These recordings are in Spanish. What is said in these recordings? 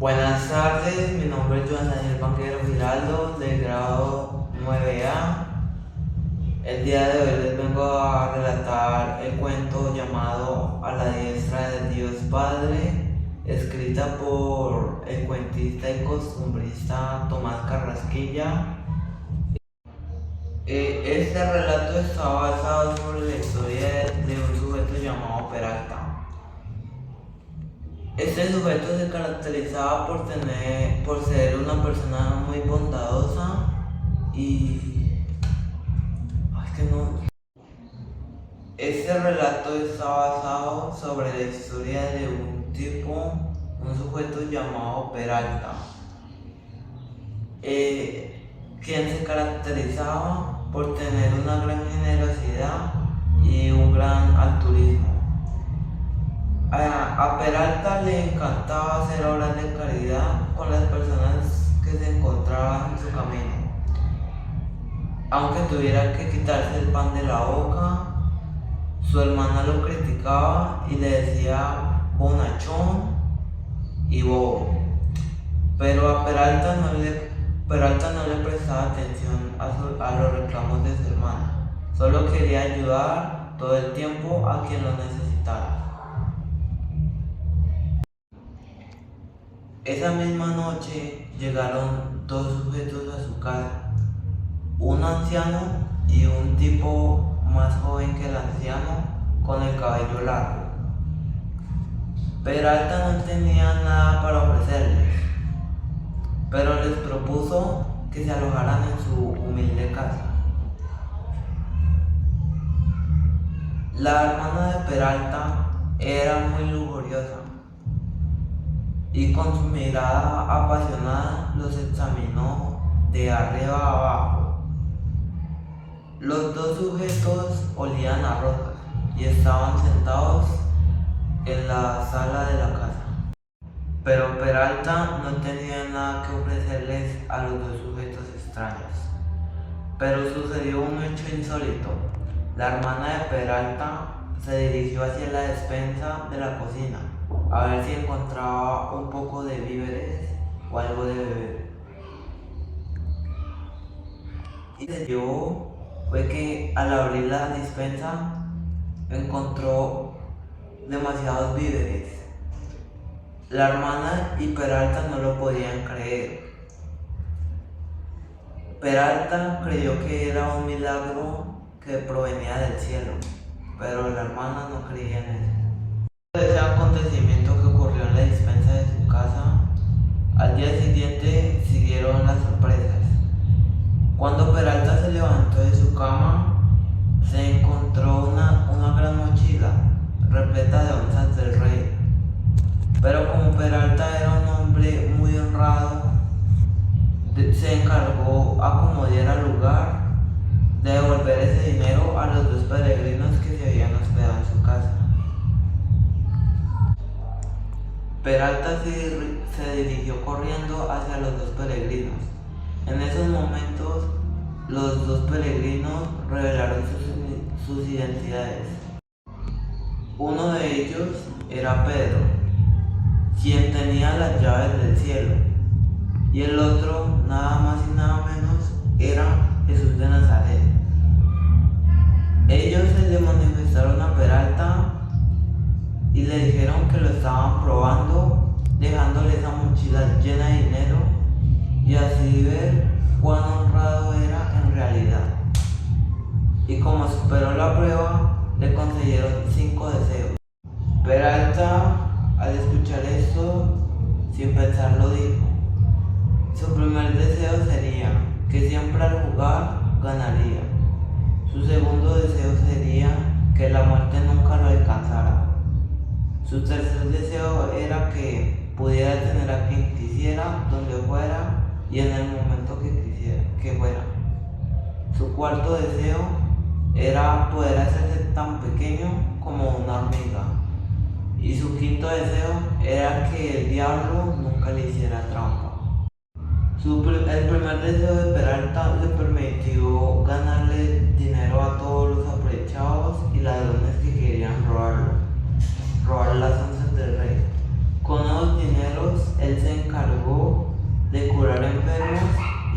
Buenas tardes, mi nombre es Joan Daniel Banquero Giraldo, del grado 9A. El día de hoy les vengo a relatar el cuento llamado A la diestra de Dios Padre, escrita por el cuentista y costumbrista Tomás Carrasquilla. Este relato está basado sobre la historia de un sujeto llamado Peralta. Este sujeto se caracterizaba por ser una persona muy bondadosa y... Este relato está basado sobre la historia de un sujeto llamado Peralta, quien se caracterizaba por tener una gran generosidad y un gran altruismo. A Peralta le encantaba hacer obras de caridad con las personas que se encontraban en su camino. Aunque tuviera que quitarse el pan de la boca, su hermana lo criticaba y le decía bonachón y bobo. Pero a Peralta no le prestaba atención a los reclamos de su hermana. Solo quería ayudar todo el tiempo a quien lo necesitara. Esa misma noche llegaron dos sujetos a su casa, un anciano y un tipo más joven que el anciano con el cabello largo. Peralta no tenía nada para ofrecerles, pero les propuso que se alojaran en su humilde casa. La hermana de Peralta era muy lujuriosa y con su mirada apasionada los examinó de arriba a abajo. Los dos sujetos olían a rosas y estaban sentados en la sala de la casa. Pero Peralta no tenía nada que ofrecerles a los dos sujetos extraños. Pero sucedió un hecho insólito. La hermana de Peralta se dirigió hacia la despensa de la cocina a ver si encontraba un poco de víveres o algo de beber. Y lo que dio fue que al abrir la despensa encontró demasiados víveres. La hermana y Peralta no lo podían creer. Peralta creyó que era un milagro que provenía del cielo, pero la hermana no creía en eso. Ese acontecimiento que ocurrió en la despensa de su casa, al día siguiente siguieron las sorpresas. Cuando Peralta se levantó de su cama, se encontró una gran mochila repleta de onzas del rey. Pero como Peralta era un hombre muy honrado, se encargó a como diera lugar de devolver ese dinero a los dos peregrinos que se habían hospedado en su casa. Peralta se dirigió corriendo hacia los dos peregrinos. En esos momentos, los dos peregrinos revelaron sus identidades. Uno de ellos era Pedro, quien tenía las llaves del cielo, y el otro, nada más y nada menos, era Jesús de Nazaret. Ellos se le manifestaron a Peralta y le dijeron que lo estaban probando, dejándole esa mochila llena de dinero y así ver cuán honrado era en realidad. Y como superó la prueba, le concedieron 5 deseos. Peralta, al escuchar esto, sin pensarlo dijo: su primer deseo sería que siempre al jugar ganaría. Su segundo deseo sería que la muerte nunca lo alcanzara. Su tercer deseo era que pudiera tener a quien quisiera, donde fuera y en el momento que quisiera que fuera. Su cuarto deseo era poder hacerse tan pequeño como una hormiga. Y su quinto deseo era que el diablo nunca le hiciera trampa. El primer deseo de Peralta le permitió ganarle dinero a todos los aprovechados y ladrones que querían robar las onzas del rey. Con esos dineros, él se encargó de curar enfermos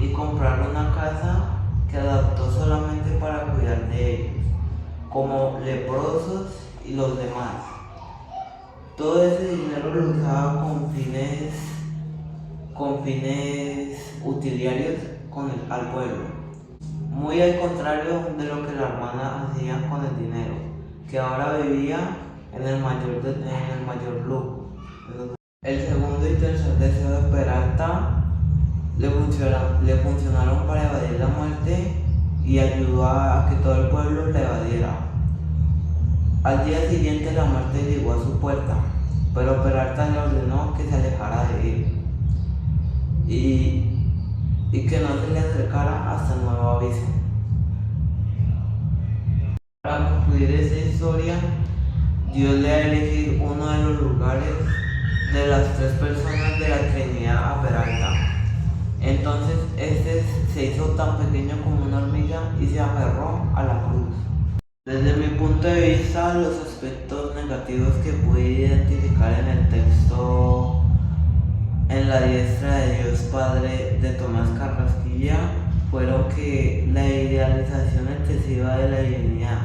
y comprar una casa que adaptó solamente para cuidar de ellos, como leprosos y los demás. Todo ese dinero lo usaba con fines utilitarios al pueblo, muy al contrario de lo que la hermana hacía con el dinero, que ahora vivía en el mayor lujo. El segundo y tercer deseo de Peralta le funcionaron para evadir la muerte y ayudó a que todo el pueblo la evadiera. Al día siguiente la muerte llegó a su puerta, pero Peralta le ordenó que se alejara de él y que no se le acercara hasta nuevo aviso. Para concluir esta historia, Dios le ha elegido uno de los lugares de las tres personas de la Trinidad a Peralta. Entonces este se hizo tan pequeño como una hormiga y se aferró a la cruz. Desde mi punto de vista, los aspectos negativos que pude identificar en el texto En la diestra de Dios Padre de Tomás Carrasquilla fueron que la idealización excesiva de la divinidad.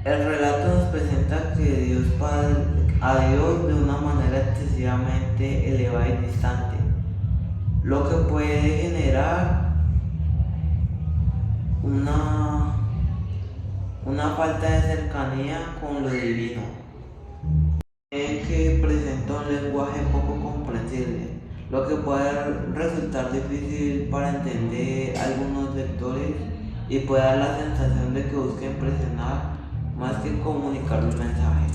El relato nos presenta que a Dios de una manera excesivamente elevada y distante, lo que puede generar una falta de cercanía con lo divino, que presenta un lenguaje poco comprensible, lo que puede resultar difícil para entender a algunos lectores y puede dar la sensación de que busca impresionar más que comunicar un mensaje.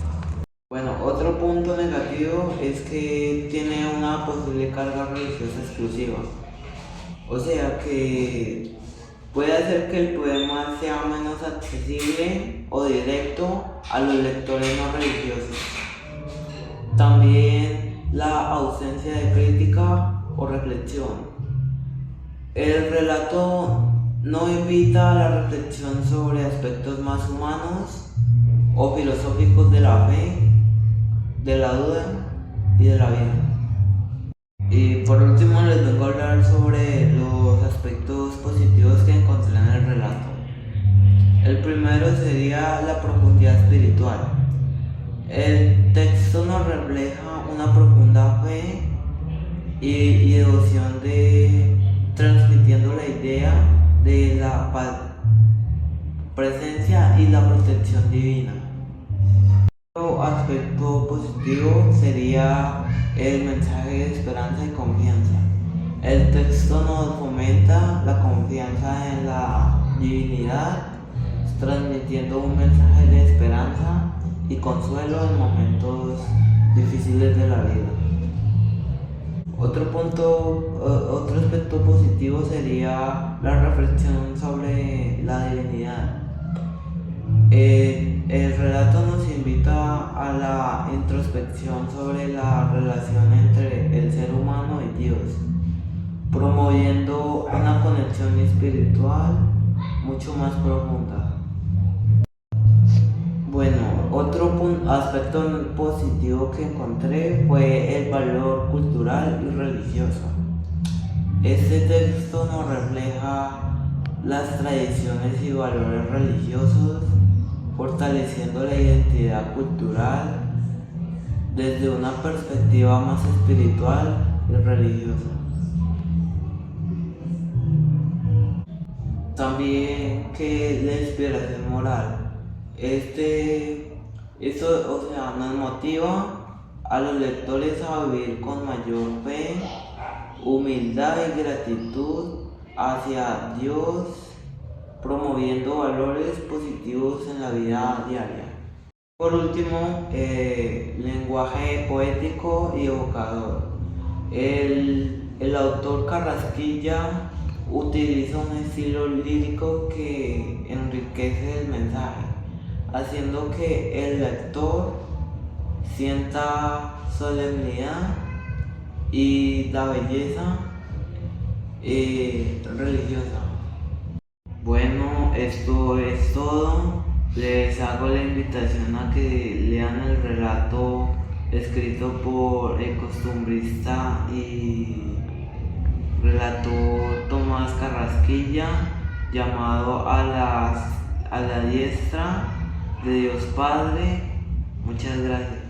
Bueno, otro punto negativo es que tiene una posible carga religiosa exclusiva, o sea que puede hacer que el poema sea menos accesible o directo a los lectores no religiosos. También la ausencia de crítica o reflexión. El relato no invita a la reflexión sobre aspectos más humanos o filosóficos de la fe, de la duda y de la vida. Y por último les vengo a hablar sobre los aspectos positivos que encontré en el relato. El primero sería la profundidad espiritual. El texto nos refleja una profunda fe y devoción transmitiendo la idea de la presencia y la protección divina. Otro aspecto positivo sería el mensaje de esperanza y confianza. El texto nos fomenta la confianza en la divinidad, transmitiendo un mensaje de esperanza y consuelo en momentos difíciles de la vida. Otro aspecto positivo sería la reflexión sobre la divinidad. El relato nos invita a la introspección sobre la relación entre el ser humano y Dios, promoviendo una conexión espiritual mucho más profunda. Bueno, otro aspecto positivo que encontré fue el valor cultural y religioso. Este texto nos refleja las tradiciones y valores religiosos, fortaleciendo la identidad cultural desde una perspectiva más espiritual y religiosa. También que la inspiración moral. Esto nos motiva a los lectores a vivir con mayor fe, humildad y gratitud hacia Dios, promoviendo valores positivos en la vida diaria. Por último, lenguaje poético y evocador. El autor Carrasquilla utiliza un estilo lírico que enriquece el mensaje, haciendo que el lector sienta solemnidad y la belleza religiosa. Bueno, esto es todo. Les hago la invitación a que lean el relato escrito por el costumbrista y relator Tomás Carrasquilla, llamado a la diestra de Dios Padre. Muchas gracias.